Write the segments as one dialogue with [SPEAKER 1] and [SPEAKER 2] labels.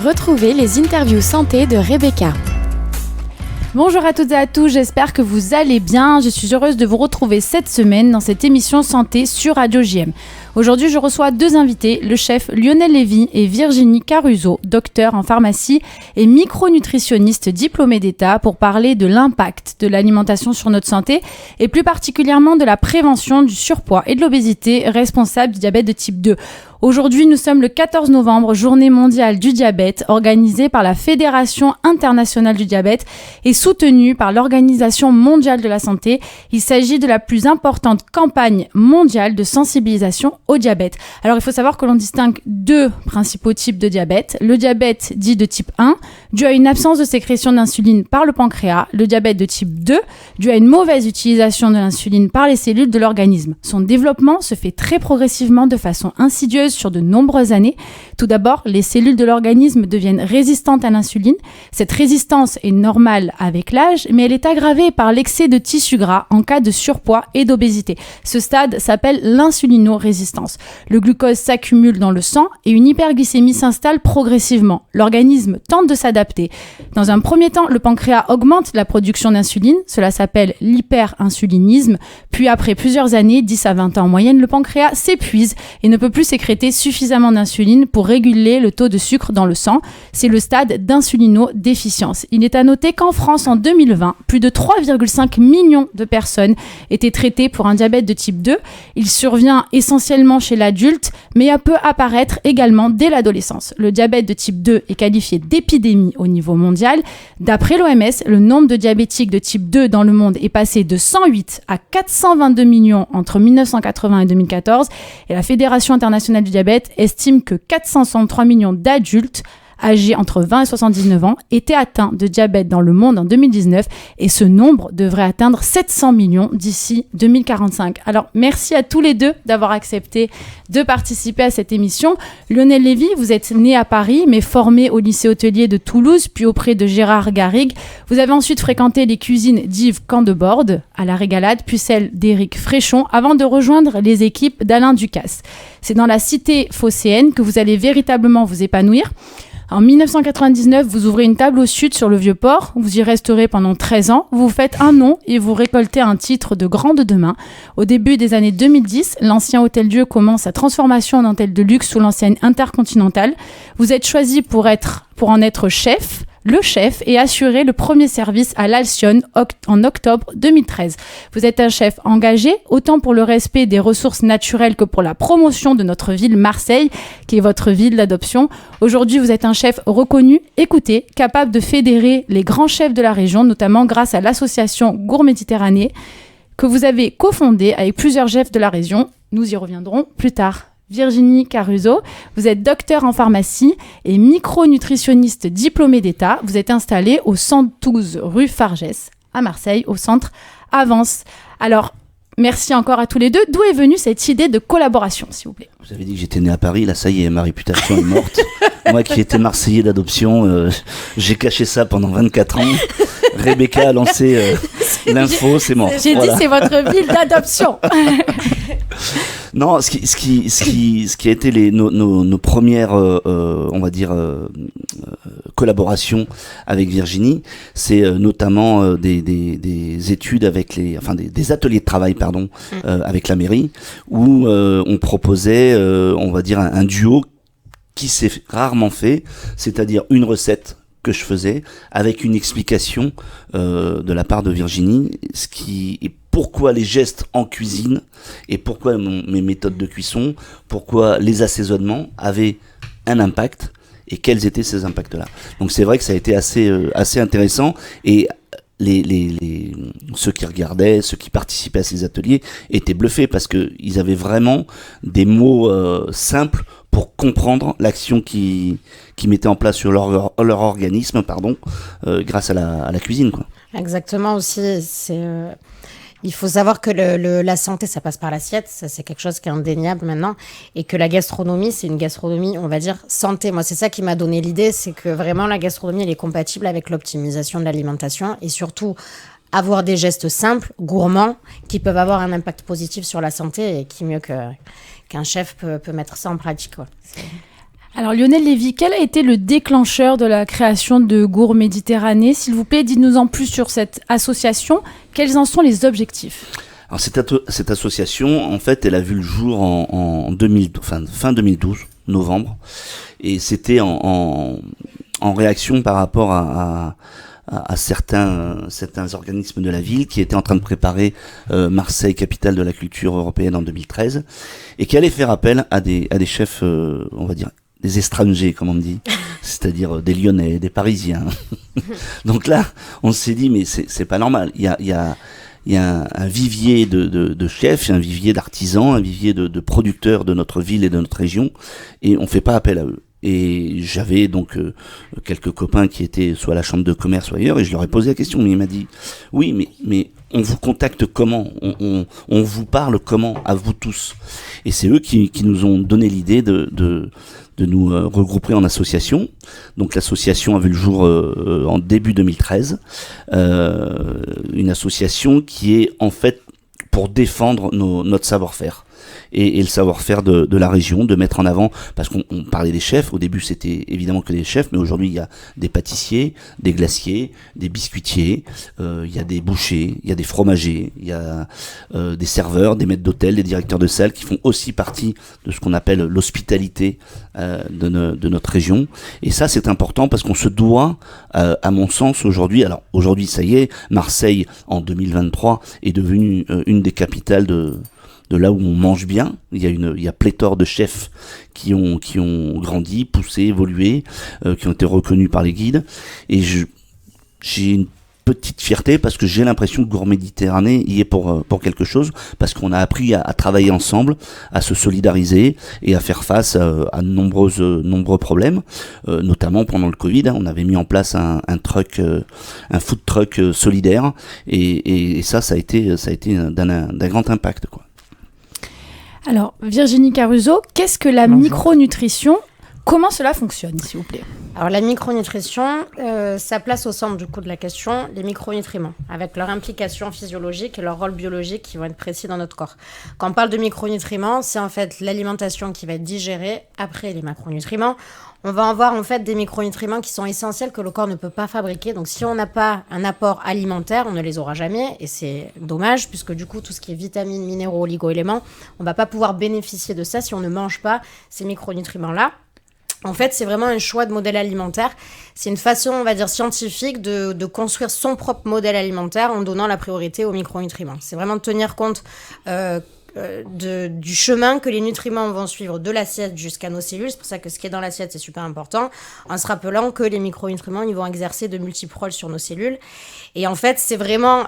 [SPEAKER 1] Retrouvez les interviews santé de Rebecca. Bonjour à toutes et à tous, j'espère que vous allez bien. Je suis heureuse de vous retrouver cette semaine dans cette émission santé sur Radio JM. Aujourd'hui, je reçois deux invités, le chef Lionel Lévy et Virginie Caruso, docteur en pharmacie et micronutritionniste diplômée d'État, pour parler de l'impact de l'alimentation sur notre santé et plus particulièrement de la prévention du surpoids et de l'obésité responsable du diabète de type 2. Aujourd'hui, nous sommes le 14 novembre, journée mondiale du diabète, organisée par la Fédération internationale du diabète et soutenue par l'Organisation mondiale de la santé. Il s'agit de la plus importante campagne mondiale de sensibilisation au diabète. Alors, il faut savoir que l'on distingue deux principaux types de diabète. Le diabète dit de type 1, dû à une absence de sécrétion d'insuline par le pancréas. Le diabète de type 2, dû à une mauvaise utilisation de l'insuline par les cellules de l'organisme. Son développement se fait très progressivement de façon insidieuse sur de nombreuses années. Tout d'abord, les cellules de l'organisme deviennent résistantes à l'insuline. Cette résistance est normale avec l'âge, mais elle est aggravée par l'excès de tissu gras en cas de surpoids et d'obésité. Ce stade s'appelle l'insulinorésistance. Le glucose s'accumule dans le sang et une hyperglycémie s'installe progressivement. L'organisme tente de s'adapter. Dans un premier temps, le pancréas augmente la production d'insuline. Cela s'appelle l'hyperinsulinisme. Puis après plusieurs années, 10 à 20 ans en moyenne, le pancréas s'épuise et ne peut plus sécréter suffisamment d'insuline pour réguler le taux de sucre dans le sang. C'est le stade d'insulinodéficience. Il est à noter qu'en France, en 2020, plus de 3,5 millions de personnes étaient traitées pour un diabète de type 2. Il survient essentiellement chez l'adulte, mais peut apparaître également dès l'adolescence. Le diabète de type 2 est qualifié d'épidémie au niveau mondial. D'après l'OMS, le nombre de diabétiques de type 2 dans le monde est passé de 108 à 422 millions entre 1980 et 2014. Et la Fédération internationale du diabète estime que 463 millions d'adultes âgés entre 20 et 79 ans étaient atteints de diabète dans le monde en 2019 et ce nombre devrait atteindre 700 millions d'ici 2045. Alors, merci à tous les deux d'avoir accepté de participer à cette émission. Lionel Lévy, vous êtes né à Paris, mais formé au lycée hôtelier de Toulouse, puis auprès de Gérard Garrigue. Vous avez ensuite fréquenté les cuisines d'Yves Candeborde à la Régalade, puis celles d'Éric Fréchon, avant de rejoindre les équipes d'Alain Ducasse. C'est dans la cité phocéenne que vous allez véritablement vous épanouir. En 1999, vous ouvrez une table au sud sur le Vieux-Port. Vous y resterez pendant 13 ans. Vous faites un nom et vous récoltez un titre de grande demain. Au début des années 2010, l'ancien Hôtel-Dieu commence sa transformation en hôtel de luxe sous l'enseigne Intercontinental. Vous êtes choisi pour en être chef, le chef, et assurer le premier service à l'Alcyone en octobre 2013. Vous êtes un chef engagé, autant pour le respect des ressources naturelles que pour la promotion de notre ville Marseille, qui est votre ville d'adoption. Aujourd'hui, vous êtes un chef reconnu, écouté, capable de fédérer les grands chefs de la région, notamment grâce à l'association Gourméditerranée, que vous avez cofondée avec plusieurs chefs de la région. Nous y reviendrons plus tard. Virginie Caruso, vous êtes docteur en pharmacie et micronutritionniste diplômée d'État. Vous êtes installée au 112 rue Fargès, à Marseille, au centre Avance. Alors, merci encore à tous les deux. D'où est venue cette idée de collaboration, s'il vous plaît ?
[SPEAKER 2] Vous avez dit que j'étais né à Paris, là ça y est, ma réputation est morte. Moi qui étais Marseillais d'adoption, j'ai caché ça pendant 24 ans. Rebecca a lancé l'info, c'est mort.
[SPEAKER 1] J'ai dit c'est votre ville d'adoption.
[SPEAKER 2] Non, ce qui a été nos premières, on va dire, collaborations avec Virginie, c'est notamment des études avec des ateliers de travail, avec la mairie, où on proposait, on va dire, un duo qui s'est rarement fait, c'est-à-dire une recette que je faisais avec une explication de la part de Virginie, pourquoi les gestes en cuisine et pourquoi mes méthodes de cuisson, pourquoi les assaisonnements avaient un impact et quels étaient ces impacts-là. Donc c'est vrai que ça a été assez intéressant et ceux qui regardaient, ceux qui participaient à ces ateliers étaient bluffés parce qu'ils avaient vraiment des mots simples pour comprendre l'action qu'ils mettaient en place sur leur organisme, grâce à la cuisine, quoi.
[SPEAKER 3] Exactement aussi, il faut savoir que la santé, ça passe par l'assiette, ça c'est quelque chose qui est indéniable maintenant, et que la gastronomie, c'est une gastronomie, on va dire, santé. Moi, c'est ça qui m'a donné l'idée, c'est que vraiment la gastronomie, elle est compatible avec l'optimisation de l'alimentation, et surtout avoir des gestes simples, gourmands, qui peuvent avoir un impact positif sur la santé, et qui mieux qu'un chef peut mettre ça en pratique, quoi.
[SPEAKER 1] Alors Lionel Lévy, quel a été le déclencheur de la création de Gourd Méditerranée ? S'il vous plaît, dites-nous en plus sur cette association. Quels en sont les objectifs ?
[SPEAKER 2] Alors cette association, en fait, elle a vu le jour en 2012, fin 2012, novembre, et c'était en réaction par rapport à certains organismes de la ville qui étaient en train de préparer Marseille, capitale de la culture européenne en 2013, et qui allaient faire appel à des chefs, on va dire, des étrangers, comme on dit, c'est-à-dire des Lyonnais, des Parisiens. Donc là, on s'est dit, mais c'est pas normal. Il y a un vivier de chefs, un vivier d'artisans, un vivier de producteurs de notre ville et de notre région, et on fait pas appel à eux. Et j'avais donc quelques copains qui étaient soit à la chambre de commerce, soit ailleurs, et je leur ai posé la question, mais il m'a dit, oui, mais on vous contacte comment, on vous parle comment, à vous tous. Et c'est eux qui nous ont donné l'idée de nous regrouper en association. Donc l'association a vu le jour en début 2013, une association qui est en fait pour défendre notre savoir-faire. Et le savoir-faire de la région, de mettre en avant, parce qu'on parlait des chefs, au début c'était évidemment que des chefs, mais aujourd'hui il y a des pâtissiers, des glaciers, des biscuitiers, il y a des bouchers, il y a des fromagers, il y a des serveurs, des maîtres d'hôtel, des directeurs de salle qui font aussi partie de ce qu'on appelle l'hospitalité de notre région. Et ça c'est important parce qu'on se doit, à mon sens aujourd'hui, alors aujourd'hui ça y est, Marseille en 2023 est devenue une des capitales de là où on mange bien. Il y a pléthore de chefs qui ont grandi, poussé, évolué, qui ont été reconnus par les guides. Et j'ai une petite fierté parce que j'ai l'impression que Gourd Méditerranée y est pour quelque chose, parce qu'on a appris à travailler ensemble, à se solidariser et à faire face à nombreux problèmes, notamment pendant le Covid. On avait mis en place un food truck solidaire, et ça a été d'un grand impact, quoi.
[SPEAKER 1] Alors, Virginie Caruso, qu'est-ce que la micronutrition ? Comment cela fonctionne, s'il vous plaît ?
[SPEAKER 3] Alors, la micronutrition, ça place au centre du coup de la question les micronutriments, avec leur implication physiologique et leur rôle biologique qui vont être précis dans notre corps. Quand on parle de micronutriments, c'est en fait l'alimentation qui va être digérée après les macronutriments. On va avoir en fait des micronutriments qui sont essentiels que le corps ne peut pas fabriquer. Donc si on n'a pas un apport alimentaire, on ne les aura jamais. Et c'est dommage puisque du coup tout ce qui est vitamines, minéraux, oligo-éléments, on ne va pas pouvoir bénéficier de ça si on ne mange pas ces micronutriments-là. En fait, c'est vraiment un choix de modèle alimentaire. C'est une façon, on va dire, scientifique de construire son propre modèle alimentaire en donnant la priorité aux micronutriments. C'est vraiment de tenir compte du chemin que les nutriments vont suivre de l'assiette jusqu'à nos cellules. C'est pour ça que ce qui est dans l'assiette, c'est super important, en se rappelant que les micronutriments, ils vont exercer de multiples rôles sur nos cellules. Et en fait, c'est vraiment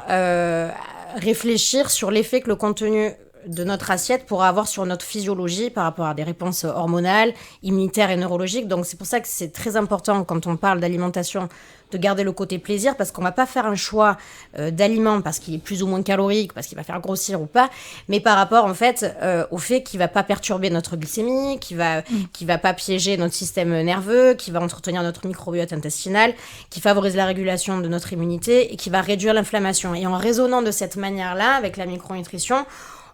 [SPEAKER 3] réfléchir sur l'effet que le contenu de notre assiette pourra avoir sur notre physiologie par rapport à des réponses hormonales, immunitaires et neurologiques. Donc c'est pour ça que c'est très important quand on parle d'alimentation de garder le côté plaisir, parce qu'on va pas faire un choix d'aliment parce qu'il est plus ou moins calorique, parce qu'il va faire grossir ou pas, mais par rapport en fait au fait qu'il va pas perturber notre glycémie, qui va pas piéger notre système nerveux, qui va entretenir notre microbiote intestinal, qui favorise la régulation de notre immunité et qui va réduire l'inflammation. Et en raisonnant de cette manière-là avec la micronutrition,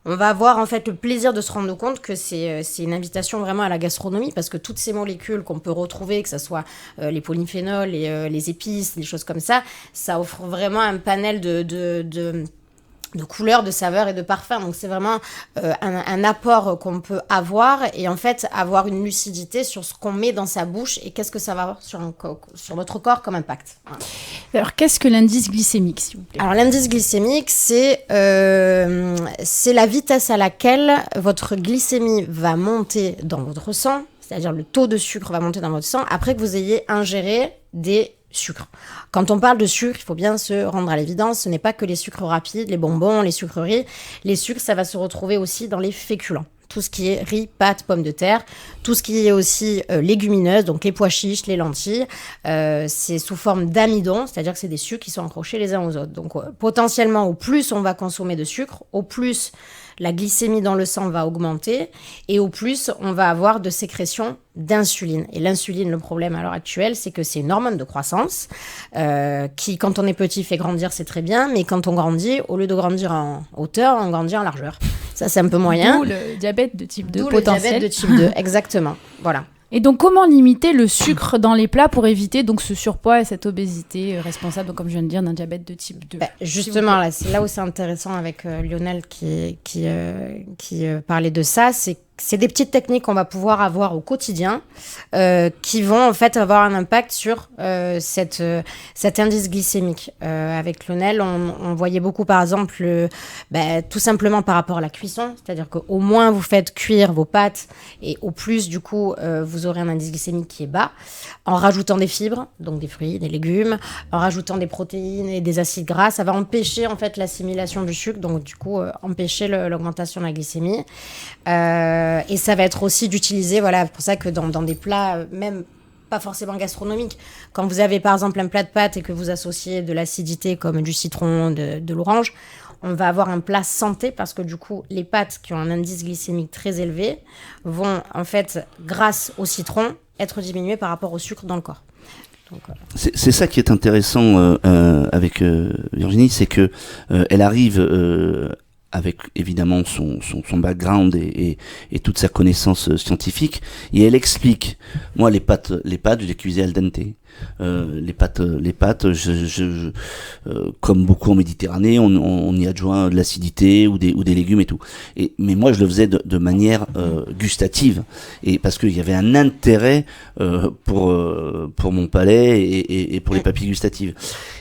[SPEAKER 3] on va avoir en fait le plaisir de se rendre compte que c'est une invitation vraiment à la gastronomie, parce que toutes ces molécules qu'on peut retrouver, que ce soit les polyphénols, les épices, des choses comme ça offre vraiment un panel de couleurs, de saveurs et de parfums. Donc c'est vraiment un apport qu'on peut avoir, et en fait avoir une lucidité sur ce qu'on met dans sa bouche et qu'est-ce que ça va avoir sur notre corps comme impact. Voilà.
[SPEAKER 1] Alors qu'est-ce que l'indice glycémique, s'il vous plaît ?
[SPEAKER 3] Alors l'indice glycémique, c'est la vitesse à laquelle votre glycémie va monter dans votre sang, c'est-à-dire le taux de sucre va monter dans votre sang après que vous ayez ingéré des sucre. Quand on parle de sucre, il faut bien se rendre à l'évidence, ce n'est pas que les sucres rapides, les bonbons, les sucreries. Les sucres, ça va se retrouver aussi dans les féculents. Tout ce qui est riz, pâtes, pommes de terre, tout ce qui est aussi légumineuses, donc les pois chiches, les lentilles, c'est sous forme d'amidon, c'est-à-dire que c'est des sucres qui sont accrochés les uns aux autres. Donc potentiellement, au plus on va consommer de sucre, au plus la glycémie dans le sang va augmenter, et au plus on va avoir de sécrétion d'insuline. Et l'insuline, le problème à l'heure actuelle, c'est que c'est une hormone de croissance qui, quand on est petit, fait grandir, c'est très bien, mais quand on grandit, au lieu de grandir en hauteur, on grandit en largeur. Ça, c'est un peu moyen.
[SPEAKER 1] D'où le diabète de type 2
[SPEAKER 3] D'où
[SPEAKER 1] potentiel.
[SPEAKER 3] le diabète de type 2, exactement. Voilà.
[SPEAKER 1] Et donc, comment limiter le sucre dans les plats pour éviter donc ce surpoids et cette obésité responsable, donc, comme je viens de dire, d'un diabète de type 2?
[SPEAKER 3] Justement, là, c'est là où c'est intéressant avec Lionel qui parlait de ça, c'est des petites techniques qu'on va pouvoir avoir au quotidien qui vont en fait avoir un impact sur cet indice glycémique. Avec Lionel, on voyait beaucoup par exemple tout simplement par rapport à la cuisson, c'est-à-dire qu'au moins vous faites cuire vos pâtes et au plus du coup vous aurez un indice glycémique qui est bas, en rajoutant des fibres, donc des fruits, des légumes, en rajoutant des protéines et des acides gras, ça va empêcher en fait l'assimilation du sucre, donc du coup empêcher l'augmentation de la glycémie. Et ça va être aussi d'utiliser, voilà, pour ça que dans des plats, même pas forcément gastronomiques, quand vous avez par exemple un plat de pâtes et que vous associez de l'acidité comme du citron, de l'orange, on va avoir un plat santé parce que du coup, les pâtes qui ont un indice glycémique très élevé vont en fait, grâce au citron, être diminuées par rapport au sucre dans le corps. Donc,
[SPEAKER 2] c'est ça qui est intéressant avec Virginie, c'est que elle arrive avec évidemment son background et toute sa connaissance scientifique, et elle explique. Moi, les pâtes, je les cuisais al dente. Les pâtes, comme beaucoup en Méditerranée, on y adjoint de l'acidité ou des légumes et tout. Mais moi, je le faisais de manière gustative, et parce qu'il y avait un intérêt pour mon palais et pour les papilles gustatives.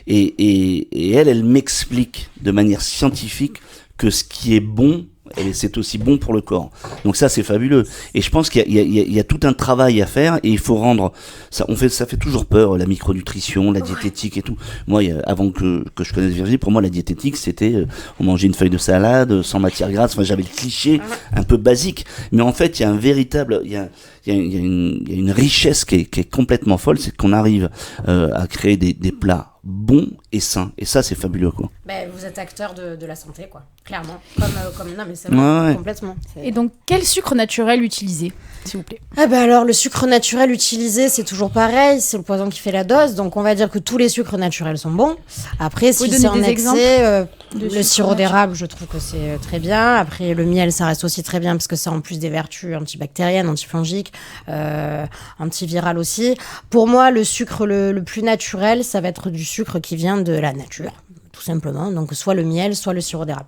[SPEAKER 2] Et elle m'explique de manière scientifique que ce qui est bon, et c'est aussi bon pour le corps. Donc ça, c'est fabuleux. Et je pense qu'il y a tout un travail à faire, et il faut rendre ça. Ça fait toujours peur, la micronutrition, la diététique et tout. Moi, avant que je connaisse Virginie, pour moi, la diététique, c'était on mangeait une feuille de salade sans matière grasse. Enfin, j'avais le cliché un peu basique. Mais en fait, il y a un véritable, il y a une richesse qui est complètement folle, c'est qu'on arrive à créer des plats bons et sains, et ça c'est fabuleux, quoi.
[SPEAKER 3] Vous êtes acteur de la santé, quoi, clairement, comme non mais c'est vrai,
[SPEAKER 2] ouais.
[SPEAKER 3] Complètement.
[SPEAKER 1] Et donc, quel sucre naturel utiliser, s'il vous plaît?
[SPEAKER 3] Alors le sucre naturel utilisé, c'est toujours pareil, c'est le poison qui fait la dose, donc on va dire que tous les sucres naturels sont bons. Après, si c'est en excès, le sirop d'érable, je trouve que c'est très bien. Après, le miel, ça reste aussi très bien parce que ça a en plus des vertus antibactériennes, antifongiques, antivirales aussi. Pour moi, le sucre le plus naturel, ça va être du sucre qui vient de la nature, tout simplement. Donc soit le miel, soit le sirop d'érable.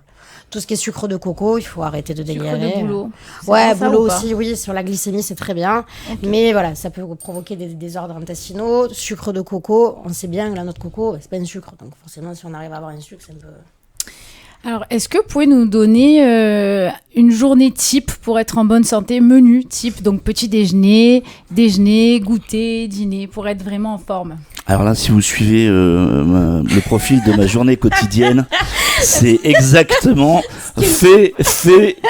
[SPEAKER 3] Tout ce qui est sucre de coco, il faut arrêter de délirer.
[SPEAKER 1] Sucre de bouleau.
[SPEAKER 3] Ouais, bouleau aussi, oui. Sur la glycémie, c'est très bien. Okay. Mais voilà, ça peut provoquer des désordres intestinaux. Sucre de coco, on sait bien que la noix de coco, c'est pas un sucre. Donc forcément, si on arrive à avoir un sucre, c'est un peu...
[SPEAKER 1] Alors, est-ce que vous pouvez nous donner une journée type pour être en bonne santé, menu type, donc petit déjeuner, goûter, dîner, pour être vraiment en forme?
[SPEAKER 2] Alors là, si vous suivez le profil de ma journée quotidienne, c'est exactement fait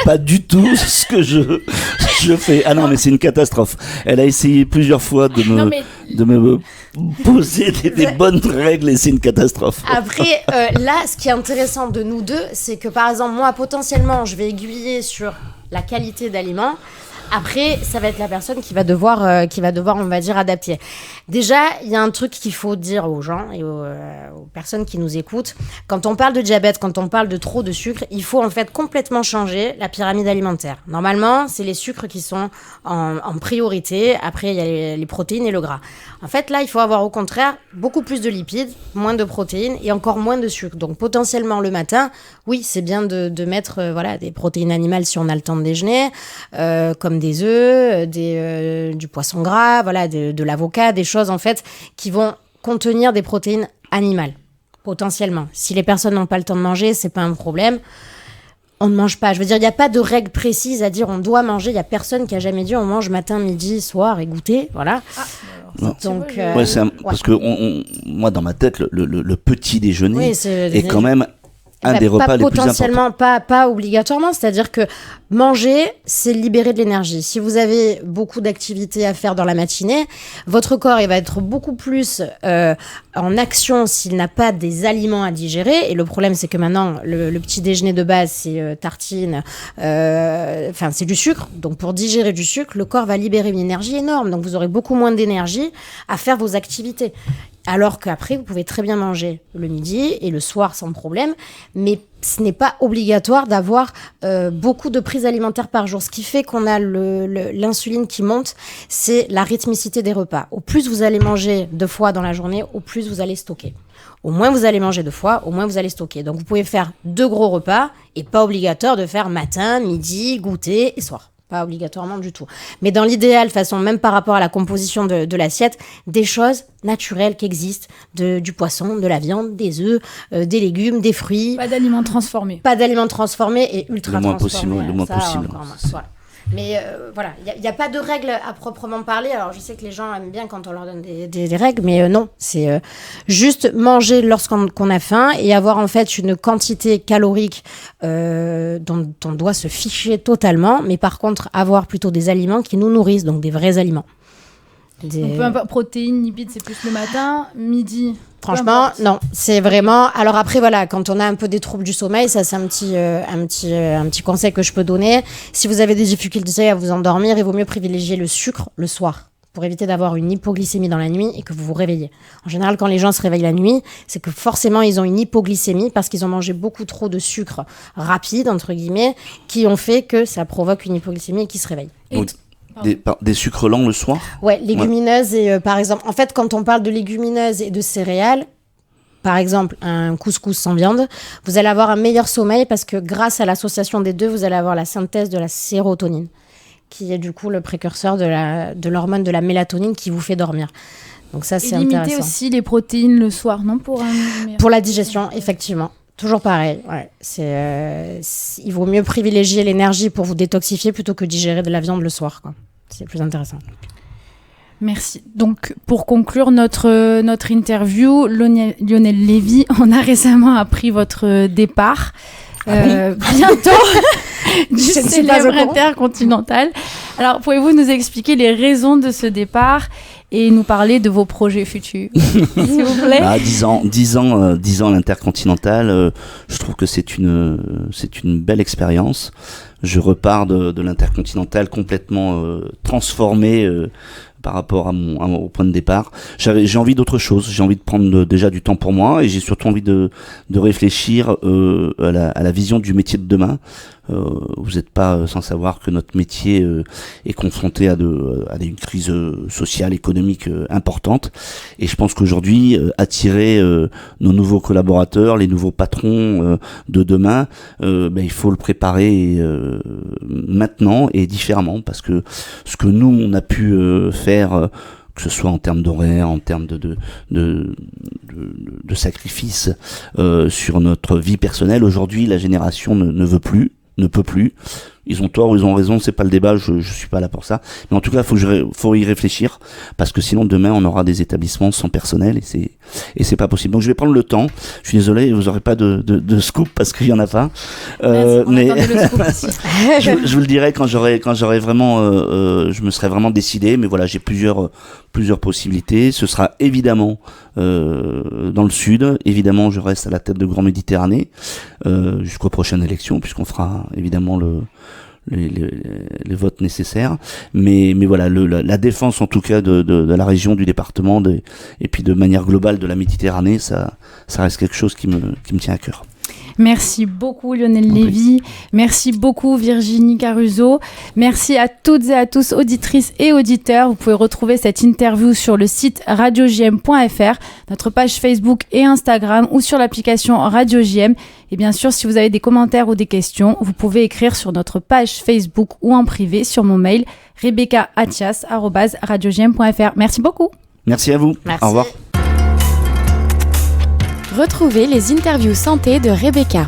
[SPEAKER 2] pas du tout ce que je fais. Ah non, mais c'est une catastrophe. Elle a essayé plusieurs fois de me poser des bonnes règles, et c'est une catastrophe.
[SPEAKER 3] Après, là, ce qui est intéressant de nous deux, c'est que par exemple, moi, potentiellement, je vais aiguiller sur la qualité d'aliments. Après, ça va être la personne qui va devoir, on va dire, adapter. Déjà, il y a un truc qu'il faut dire aux gens et aux personnes qui nous écoutent. Quand on parle de diabète, quand on parle de trop de sucre, il faut en fait complètement changer la pyramide alimentaire. Normalement, c'est les sucres qui sont en priorité. Après, il y a les protéines et le gras. En fait, là, il faut avoir au contraire beaucoup plus de lipides, moins de protéines et encore moins de sucre. Donc, potentiellement, le matin, oui, c'est bien de mettre des protéines animales si on a le temps de déjeuner, comme des œufs, du poisson gras, de l'avocat, des choses en fait qui vont contenir des protéines animales, potentiellement. Si les personnes n'ont pas le temps de manger, c'est pas un problème. On ne mange pas. Je veux dire, il n'y a pas de règle précise à dire on doit manger. Il n'y a personne qui a jamais dit on mange matin, midi, soir et goûter. Voilà. Donc,
[SPEAKER 2] parce que moi, dans ma tête, le petit déjeuner est quand même un des repas les plus importants.
[SPEAKER 3] Potentiellement, pas obligatoirement. C'est-à-dire que manger, c'est libérer de l'énergie. Si vous avez beaucoup d'activités à faire dans la matinée, votre corps il va être beaucoup plus en action s'il n'a pas des aliments à digérer. Et le problème, c'est que maintenant, le petit déjeuner de base, c'est tartine, c'est du sucre. Donc, pour digérer du sucre, le corps va libérer une énergie énorme. Donc, vous aurez beaucoup moins d'énergie à faire vos activités. Alors qu'après, vous pouvez très bien manger le midi et le soir sans problème, mais ce n'est pas obligatoire d'avoir beaucoup de prises alimentaires par jour. Ce qui fait qu'on a l'insuline qui monte, c'est la rythmicité des repas. Au plus vous allez manger 2 fois dans la journée, au plus vous allez stocker. Au moins vous allez manger 2 fois, au moins vous allez stocker. Donc vous pouvez faire 2 gros repas et pas obligatoire de faire matin, midi, goûter et soir. Pas obligatoirement du tout. Mais dans l'idéal, façon, même par rapport à la composition de l'assiette, des choses naturelles qui existent, du poisson, de la viande, des œufs, des légumes, des fruits.
[SPEAKER 1] Pas d'aliments transformés.
[SPEAKER 3] Pas d'aliments transformés et ultra
[SPEAKER 2] le moins
[SPEAKER 3] transformés.
[SPEAKER 2] Possible, le moins possible.
[SPEAKER 3] Voilà. Mais voilà, il n'y a pas de règles à proprement parler. Alors, je sais que les gens aiment bien quand on leur donne des règles, mais non. C'est juste manger lorsqu'on a faim et avoir en fait une quantité calorique dont on doit se ficher totalement. Mais par contre, avoir plutôt des aliments qui nous nourrissent, donc des vrais aliments.
[SPEAKER 1] Donc, peu importe, protéines, lipides, c'est plus le matin, midi.
[SPEAKER 3] Franchement, non, c'est vraiment. Alors après, voilà, quand on a un peu des troubles du sommeil, ça c'est un petit conseil que je peux donner. Si vous avez des difficultés à vous endormir, il vaut mieux privilégier le sucre le soir pour éviter d'avoir une hypoglycémie dans la nuit et que vous vous réveillez. En général, quand les gens se réveillent la nuit, c'est que forcément ils ont une hypoglycémie parce qu'ils ont mangé beaucoup trop de sucre rapide entre guillemets, qui ont fait que ça provoque une hypoglycémie et qu'ils se réveillent.
[SPEAKER 2] Des sucres lents le soir ?
[SPEAKER 3] Ouais, légumineuses et par exemple, en fait, quand on parle de légumineuses et de céréales, par exemple un couscous sans viande, vous allez avoir un meilleur sommeil parce que grâce à l'association des deux, vous allez avoir la synthèse de la sérotonine, qui est du coup le précurseur de l'hormone de la mélatonine qui vous fait dormir. Donc ça, c'est intéressant.
[SPEAKER 1] Limiter aussi les protéines le soir, non ?
[SPEAKER 3] Pour la digestion, effectivement. Toujours pareil, ouais. Il vaut mieux privilégier l'énergie pour vous détoxifier plutôt que digérer de la viande le soir, quoi. C'est plus intéressant.
[SPEAKER 1] Merci. Donc, pour conclure notre interview, Lionel Lévy, on a récemment appris votre départ. Bientôt du célèbre Intercontinental. Alors, pouvez-vous nous expliquer les raisons de ce départ et nous parler de vos projets futurs, s'il vous plaît?
[SPEAKER 2] 10 ans l'Intercontinental, je trouve que c'est une belle expérience. Je repars de l'Intercontinental complètement transformé par rapport au point de départ. J'ai envie d'autre chose. J'ai envie de prendre déjà du temps pour moi et j'ai surtout envie de réfléchir à la vision du métier de demain. Vous n'êtes pas sans savoir que notre métier est confronté à une crise sociale, économique importante. Et je pense qu'aujourd'hui, attirer nos nouveaux collaborateurs, les nouveaux patrons de demain, il faut le préparer maintenant et différemment, parce que ce que nous on a pu faire, que ce soit en termes d'horaire, en termes de sacrifice sur notre vie personnelle, aujourd'hui la génération ne peut plus. Ils ont tort ou ils ont raison, c'est pas le débat, je suis pas là pour ça. Mais en tout cas, faut y réfléchir, parce que sinon demain on aura des établissements sans personnel et c'est pas possible. Donc je vais prendre le temps. Je suis désolé, vous aurez pas de scoop parce qu'il y en a pas. Mais je vous le dirai quand j'aurai vraiment, je me serai vraiment décidé. Mais voilà, j'ai plusieurs possibilités. Ce sera évidemment dans le sud. Évidemment, je reste à la tête de Grand Méditerranée jusqu'aux prochaines élections, puisqu'on fera évidemment les votes nécessaires, mais voilà, la défense en tout cas de la région, du département, et puis de manière globale de la Méditerranée, ça reste quelque chose qui me tient à cœur.
[SPEAKER 1] Merci beaucoup Lionel Lévy, merci beaucoup Virginie Caruso, merci à toutes et à tous, auditrices et auditeurs. Vous pouvez retrouver cette interview sur le site radiojm.fr, notre page Facebook et Instagram ou sur l'application Radio JM. Et bien sûr, si vous avez des commentaires ou des questions, vous pouvez écrire sur notre page Facebook ou en privé sur mon mail rebeccaatias@radiojm.fr. Merci beaucoup.
[SPEAKER 2] Merci à vous.
[SPEAKER 3] Merci.
[SPEAKER 2] Au revoir.
[SPEAKER 1] Retrouvez les interviews santé de Rebecca.